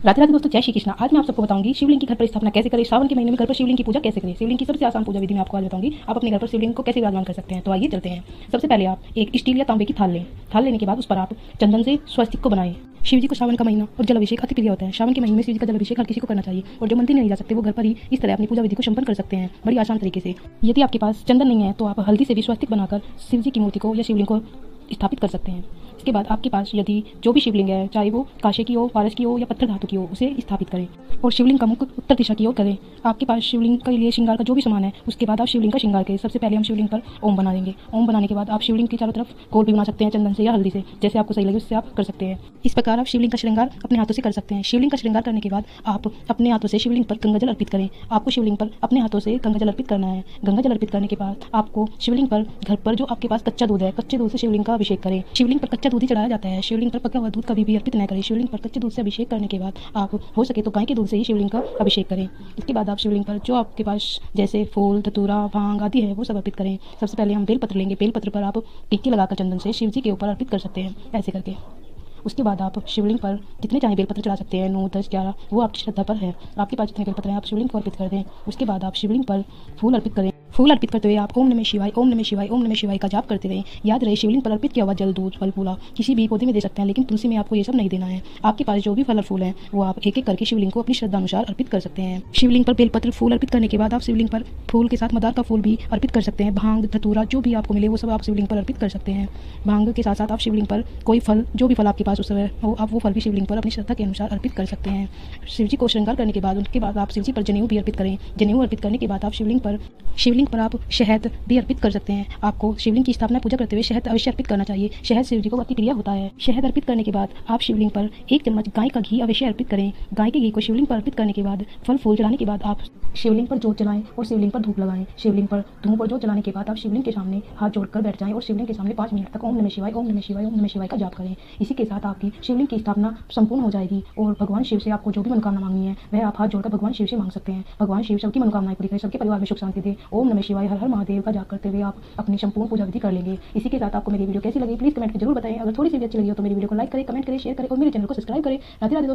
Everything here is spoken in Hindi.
राधे राधे दोस्तों, जय श्री कृष्णा। आज मैं आप सबको बताऊंगी शिवलिंग की घर पर स्थापना कैसे करें, सावन के महीने में घर पर शिवलिंग की पूजा कैसे करें। शिवलिंग की सबसे आसान पूजा विधि मैं आपको आज बताऊंगी। आप अपने घर पर शिवलिंग को कैसे विराजमान कर सकते हैं। तो आइए चलते हैं। सबसे पहले आप एक स्टील या तांबे की थाल लें। थाल लेने के बाद उस पर आप चंदन से स्वस्तिक को बनाएं। शिव जी को सावन का महीना और जल अभिषेक अति प्रिय होता है। सावन के महीने में शिव जी का जल अभिषेक हर किसी को करना चाहिए, और जो मंदिर नहीं जा सकते वो घर पर ही इस तरह अपनी पूजा विधि को संपन्न कर सकते हैं, बड़ी आसान तरीके से। यदि आपके पास चंदन नहीं है तो आप हल्दी से भी स्वस्तिक बनाकर शिव जी की मूर्ति को या शिवलिंग को स्थापित कर सकते हैं। इसके बाद आपके पास यदि जो भी शिवलिंग है, चाहे वो कांसे की हो, पारस की हो या पत्थर धातु की हो, उसे स्थापित करें और शिवलिंग का मुख उत्तर दिशा की ओर करें। आपके पास शिवलिंग के लिए श्रृंगार का जो भी सामान है, उसके बाद आप शिवलिंग का श्रृंगार करें। सबसे पहले हम शिवलिंग पर ओम बना देंगे। ओम बनाने के बाद आप शिवलिंग की चारों तरफ गोल भी बना सकते हैं, चंदन से या हल्दी से, जैसे आपको सही लगे उससे आप कर सकते हैं। इस प्रकार आप शिवलिंग का श्रृंगार अपने हाथों से कर सकते हैं। शिवलिंग का श्रृंगार करने के बाद आप अपने हाथों से शिवलिंग पर गंगा जल अर्पित करें। आपको शिवलिंग पर अपने हाथों से गंगा जल अर्पित करना है। गंगा जल अर्पित करने के बाद आपको शिवलिंग पर घर पर जो आपके पास कच्चा दूध है, कच्चे दूध से शिवलिंग का अभिषेक करें। शिवलिंग पर कच्चा दूध ही चढ़ाया जाता है, शिवलिंग पर पका हुआ दूध कभी भी अर्पित न करें। शिवलिंग पर कच्चे दूध से अभिषेक करने के बाद आप हो सके तो गाय के दूध से ही शिवलिंग का अभिषेक करें। इसके बाद आप शिवलिंग पर जो आपके पास जैसे फूल, धतूरा, भांग आदि है वो सब अर्पित करें। सबसे पहले हम बेलपत्र लेंगे। बेलपत्र पर आप टिक्की लगाकर चंदन से शिव जी के ऊपर अर्पित कर सकते हैं, ऐसे करके। उसके बाद आप शिवलिंग पर जितने चाहे बेलपत्र चढ़ा सकते हैं, 9, 10, 11, वो आपकी श्रद्धा पर है। आपके पास जितने बेलपत्र हैं आप शिवलिंग को अर्पित कर दें। उसके बाद आप शिवलिंग पर फूल अर्पित करें। फूल अर्पित करते हुए आप ओम नमः शिवाय, ओम नमः शिवाय, ओम नमः शिवाय का जाप करते रहें। याद रहे शिवलिंग पर अर्पित किया हुआ जल, दूध, फल फूला किसी भी पौधे में दे सकते हैं, लेकिन तुलसी में आपको ये सब नहीं देना है। आपके पास जो भी फल और फूल हैं वो आप एक एक करके शिवलिंग को अपनी श्रद्धा अनुसार अर्पित कर सकते हैं। शिवलिंग पर बेलपत्र फूल अर्पित करने के बाद आप शिवलिंग पर फूल के साथ मदार का फूल भी अर्पित कर सकते हैं। भांग, धतूरा जो भी आपको मिले वो सब आप शिवलिंग पर अर्पित कर सकते हैं। भांग के साथ साथ आप शिवलिंग पर कोई फल, जो भी फल आपके पास उस समय हो, आप वो फल भी शिवलिंग पर अपनी श्रद्धा के अनुसार अर्पित कर सकते हैं। शिव जी को श्रृंगार करने के बाद उसके बाद आप शिव जी पर जनेऊ भी अर्पित करें। जनेऊ अर्पित करने के बाद आप शिवलिंग पर आप शहद भी अर्पित कर सकते हैं। आपको शिवलिंग की स्थापना पूजा करते हुए शहद अवश्य अर्पित करना चाहिए। शहद शिव जी को अति प्रिय होता है। शहद अर्पित करने के बाद आप शिवलिंग पर 1 चम्मच गाय का घी अवश्य अर्पित करें। गाय के घी को शिवलिंग पर अर्पित करने के बाद फल फूल चढ़ाने के बाद आप शिवलिंग पर जोत जलाएं और शिवलिंग पर धूप लगाएं। शिवलिंग पर धूप और जोत जलाने के बाद आप शिवलिंग के सामने हाथ जोड़कर बैठ जाएं और शिवलिंग के सामने 5 मिनट तक ओम नमः शिवाय, ओम नमः शिवाय, ओम नमः शिवाय का जाप करें। इसी के साथ आपकी शिवलिंग की स्थापना संपूर्ण हो जाएगी और भगवान शिव से आपको जो भी मनोकामना मांगनी है वह आप हाथ जोड़कर भगवान शिव से मांग सकते हैं। भगवान शिव सबकी मनोकामनाएं पूरी करें, सबके परिवार में सुख शांति दे। ओम नमः शिवाय, हर हर महादेव का जाप करते हुए आप अपनी संपूर्ण पूजा विधि कर लेंगे। इसी के साथ आपको मेरी वीडियो कैसी लगी प्लीज कमेंट में जरूर बताएं। अगर थोड़ी सी भी अच्छी लगी हो तो मेरी वीडियो को लाइक करें, कमेंट करें, शेयर करें और मेरे चैनल को सब्सक्राइब करें। राधे राधे दोस्तों।